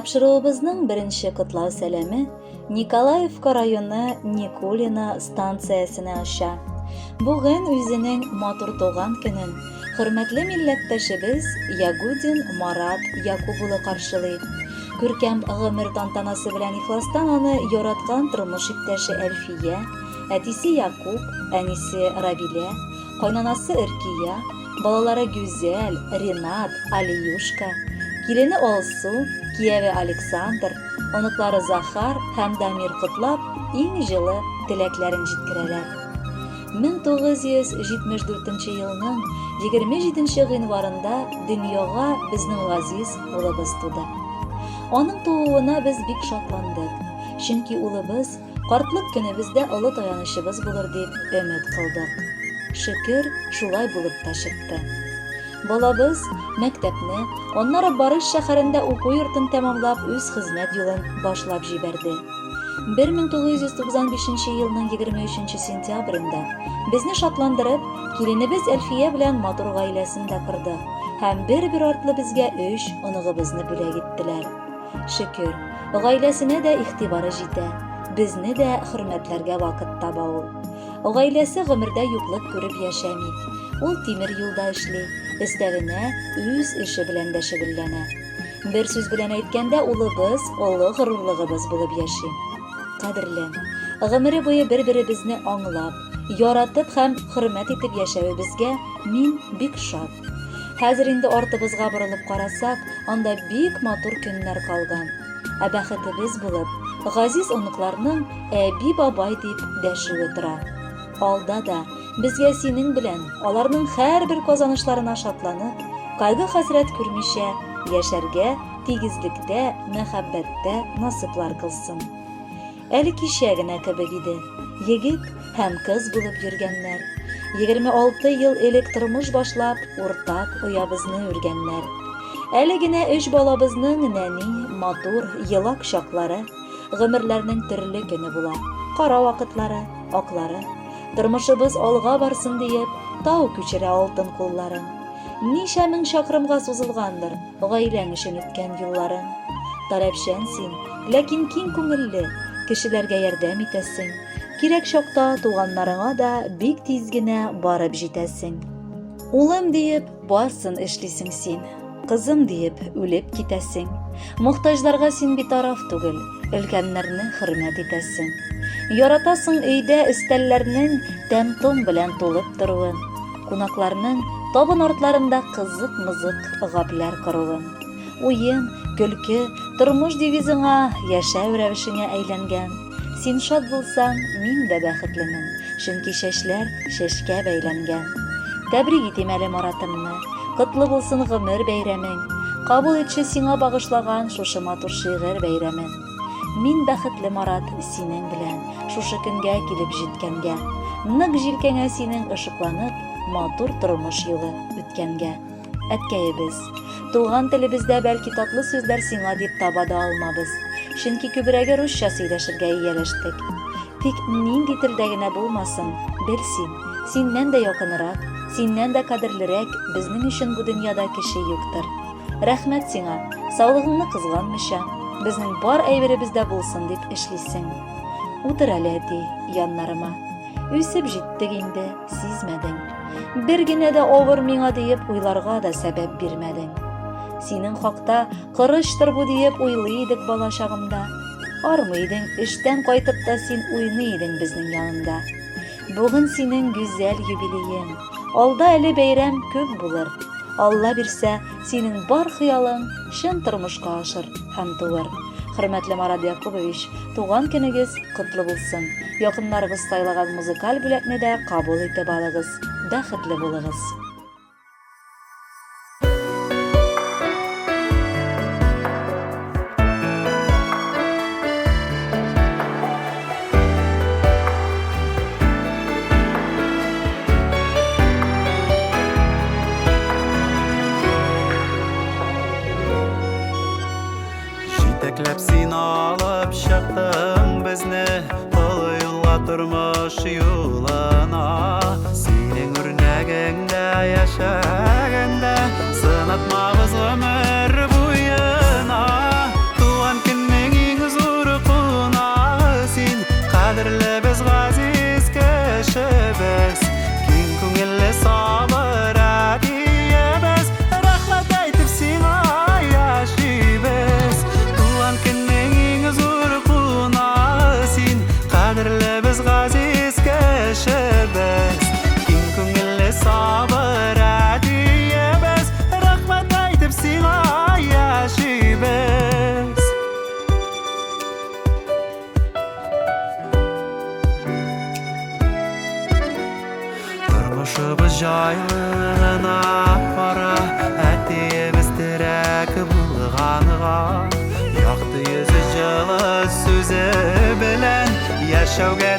Тапшыруыбызның беренче котлау сәләме Николаевка районы Никулино станциясенә аша. Бүген үзенең матур туган көнен хөрмәтле милләттәшебез Ягудин Марат Якуб улы каршылый. Күркәм гомер тантанасы белән ихластан аны яраткан тормыш иптәше Әлфия, әтисе Якуб, әнисе Равилә, кайнанасы Иркия, балалары Гүзәл, Ринат, Алиюшка, килене Алсу, кияве Александр, оныклары Захар һәм Дамир котлап, иң җылы теләкләрен җиткерәләр. 1974 елның 27 гыйнварында дөньяга безнең газиз улыбыз туды. Аның тууына без бик шатландык, чөнки улыбыз картлык көнебездә олы таянычыбыз булыр дип өмет кылдык. Шөкер, шулай булып та чыкты. Балабыз мәктәпне, аннары Барыш шәһәрендә уку йортын тәмамлап, үз хезмәт юлын башлап җибәрде. 1995 елның 23 сентябрендә безне шатландырып, киленебез Әлфия белән матур гаиләсендә корды һәм бер-бер артлы безгә 3 оныгыбызны бүләк иттеләр. Шөкер, гаиләсенә дә игътибары җитә, безне дә хөрмәтләргә вакыт таба ул. Гаиләсе гомердә юклык күреп яшәми. Ул тимер юлда эшли, өстәвенә үз эше белән дә шөгыльләнә. Бер сүз белән әйткәндә, улыбыз олы горурлыгыбыз булып яши. Кадерлем, гомере буе бер-беребезне аңлап, яратып һәм хөрмәт итеп яшәвебезгә мин бик шат. Хәзер инде артыбызга борылып карасак, анда бик матур көннәр калган. Ә бәхетебез булып, газиз оныкларның әби-бабай дип дәшүе тора. Алда да безгә синең белән аларның һәрбер казанышларына шатланып, кайгы-хәсрәт күрмичә яшәргә тигезлектә, мәхәббәттә насыплар кылсын. Әле кичә генә кебек иде. Егет һәм кыз булып йөргәннәр. 26 ел элек тормыш башлап, уртак оябызны үргәннәр. Әле генә 3 балабызның нәни, матур, елак чаклары, гомерләрнең төрле көне була. Кара вакытлары, аклары. Тормышыбыз алга барсын диеп, тау күчерә алтын кулларын. Ничә мең чакрымга сузылгандыр гаиләң өчен үткән юлларын. Таләпчән син, ләкин киң күңелле, кешеләргә ярдәм итәсең. Кирәк чакта туганнарыңа да бик тиз генә барып җитәсең. Улым диеп барсын эшлисең син, кызым диеп үлеп китәсең. Мохтаҗларга син битараф түгел, өлкәннәрне хөрмәт итәсең. Яратасың өйдә өстәлләрнең тәм-том белән тулып торуын, кунакларның табын артларында кызык-мызык гапләр коруын. Уен, көлке, тормыш девизыңа, яшәү рәвешеңә әйләнгән. Син шат булсаң, мин дә бәхетлемен, чөнки чәчләр чәчкә бәйләнгән. Тәбрик итим әле Маратымны, котлы булсын гомер бәйрәмең, кабул итче сиңа багышлаган шушы матур шигырь бәйрәмен. Мин бәхетле Марат синең белән, шушы көнгә килеп җиткәнгә, нык җилкәңә синең ышыкланып, матур тормыш юлы үткәнгә. Әткәебез, туган телебездә бәлки татлы сүзләр сиңа дип таба да алмабыз, чөнки күбрәге русча сөйләшергә ияләштек. Тик нинди телдә генә булмасын, белсин, синнән дә якынрак, синнән дә кадерлерәк безнең өчен бу дөньяда кеше юктыр. Рәхмәт сиңа, саулыгыңны кызганмыйча, безнең бар әйберебездә булсын дип эшлисең. Утыр әле әти, яннарыма. Үсеп җиттек инде, сизмәдең. Бер генә дә авыр миңа диеп уйларга да сәбәп бирмәдең. Синең хакта кырыштыр бу диеп уйлый идек бала чагымда. Армый идең, эштән кайтып та син уйный идең безнең янында. Бүген синең гүзәл юбилеең. Алда әле бәйрәм күп булыр. Алла бирсә, синең бар хыялың чын тормышка ашыр һәм туыр. Хөрмәтле Марат Якубович, туган көнегез котлы булсын. Якыннарыгыз сайлаган музыкаль бүләкне дә кабул итеп алыгыз. Бәхетле булыгыз. Җитәкләп син алып чыктың безне, тулы юлга тормыш юлына. Синең үрнәгеңдә Тормышыбыз жайлы гына бара, әтиебез терәк булганга. Якты йөзе, җылы сүзе белән яшәүгә